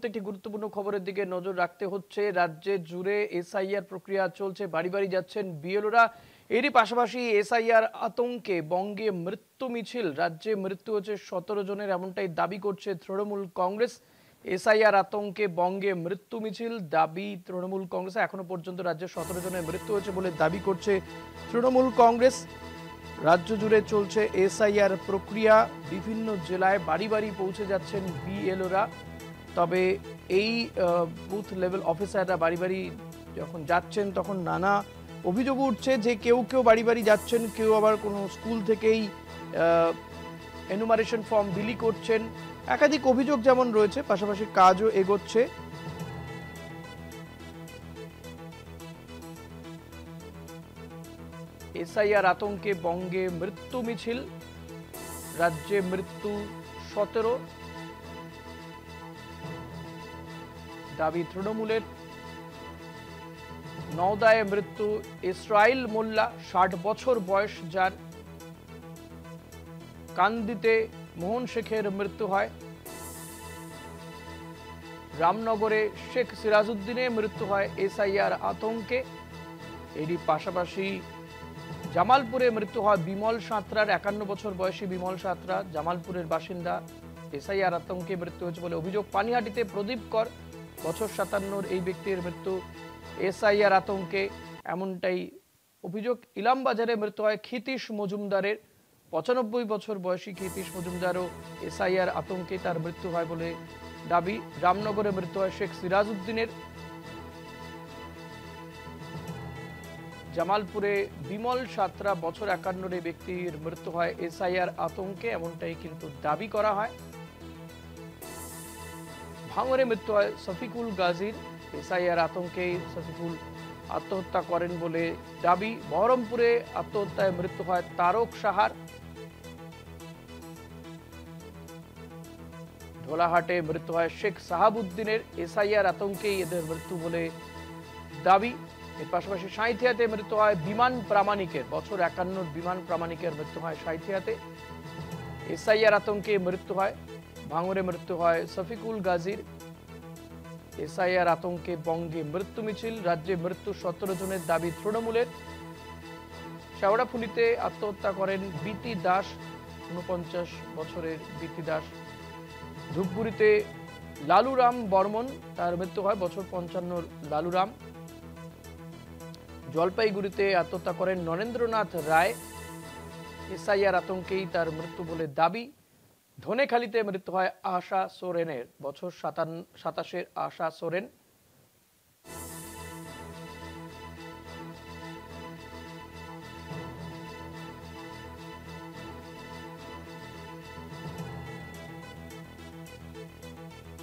একটি গুরুত্বপূর্ণ খবরের দিকে নজর রাখতে হচ্ছে। রাজ্যে জুড়ে এসআইআর প্রক্রিয়া চলছে, বাড়ি বাড়ি যাচ্ছেন বিএলওরা। এরই পাশাপাশি এসআইআর আতঙ্কে বঙ্গে মৃত্যু মিছিল। রাজ্যে মৃত্যু হচ্ছে 17 জনের, এমনটাই দাবি করছে তৃণমূল কংগ্রেস। এসআইআর আতঙ্কে বঙ্গে মৃত্যু মিছিল, দাবি তৃণমূল কংগ্রেস। এখনো পর্যন্ত রাজ্যে 17 জনের মৃত্যু হয়েছে বলে দাবি করছে তৃণমূল কংগ্রেস। রাজ্য জুড়ে চলছে এসআইআর প্রক্রিয়া, বিভিন্ন জেলায় বাড়ি বাড়ি পৌঁছে যাচ্ছেন বিএলওরা। তবে এই বুথ লেভেল অফিসাররা বাড়ি বাড়ি যখন যাচ্ছেন তখন নানা অভিযোগ উঠছে যে কেউ কেউ বাড়ি বাড়ি যাচ্ছেন, কেউ আবার কোনো স্কুল থেকেই এনুমারেশন ফর্ম বিলি করছেন। একাধিক অভিযোগ যেমন রয়েছে, পাশাপাশি কাজও এগোচ্ছে। এসআইআর আতঙ্কে বঙ্গে মৃত্যু মিছিল, রাজ্যে মৃত্যু 17, দাবি তৃণমূলের। নওদায় মৃত্যু ইসরাইল মোল্লা, 60 বছর বয়স যার। কান্দিতে মোহন শেখের মৃত্যু হয়। রামনগরে শেখ সিরাজউদ্দিনের মৃত্যু হয় এসআইআর আতঙ্কে। এরই পাশাপাশি জামালপুরে মৃত্যু হয় বিমল সাঁতরার, 51 বছর বয়সী বিমল সাঁতরা, জামালপুরের বাসিন্দা। এসআইআর আতঙ্কে মৃত্যু হয়েছে বলে অভিযোগ। পানিহাটিতে প্রদীপ কর, বছর 57, এই ব্যক্তির মৃত্যু এসআইআর আতঙ্কে, এমনটাই অভিযোগ। ইলামবাজারে মৃত্যু হয় ক্ষিতীশ মজুমদারের, 95 বছর বয়সী ক্ষিতীশ মজুমদারও এসআইআর আতঙ্কে তার মৃত্যু হয় বলে দাবি। রামনগরে মৃত্যু হয় শেখ সিরাজউদ্দিনের। জামালপুরে বিমল সাঁতরা, বছর 51, এই ব্যক্তির মৃত্যু হয় এসআইআর আতঙ্কে, এমনটাই কিন্তু দাবি করা হয়। ভাঙড়ে মৃত্যু হয় শফিকুল গাজীর, এসআইআর আতঙ্কে শফিকুল আত্মহত্যা করেন বলে দাবি। বহরমপুরে আত্মহত্যায় মৃত্যু হয় তারক সাহার। ঢোলাহাটে মৃত্যু হয় শেখ সাহাবুদ্দিনের, এসআইআর আতঙ্কেই এদের মৃত্যু বলে দাবি। এর পাশাপাশি সাঁইথিয়াতে মৃত্যু হয় বিমান প্রামাণিকের, বছর 51, বিমান প্রামাণিকের মৃত্যু হয় সাঁইথিয়াতে, এসআইআর আতঙ্কে মৃত্যু হয়। ভাঙড়ে মৃত্যু হয় শফিকুল গাজীর, এসআইআর আতঙ্কে বঙ্গে মৃত্যু মিছিল। রাজ্যে মৃত্যু 17 জনের, দাবি তৃণমূলের। শেওড়াফুলিতে আত্মহত্যা করেন বিতি দাস, 49 বছরের বিতি দাস। ধূপগুড়িতে লালুরাম বর্মন, তার মৃত্যু হয়, বছর 55 লালুরাম। জলপাইগুড়িতে আত্মহত্যা করেন নরেন্দ্রনাথ রায়, এসআইআর আতঙ্কেই তার মৃত্যু বলে দাবি। ধনেখালিতে মৃত্যু হয় আশা সোরেনের, বছর 27 আশা সোরেন।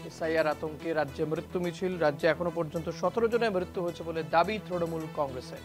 এসআইআর আতঙ্কে রাজ্যে মৃত্যু মিছিল। রাজ্যে এখনো পর্যন্ত 17 জনের মৃত্যু হয়েছে বলে দাবি তৃণমূল কংগ্রেসের।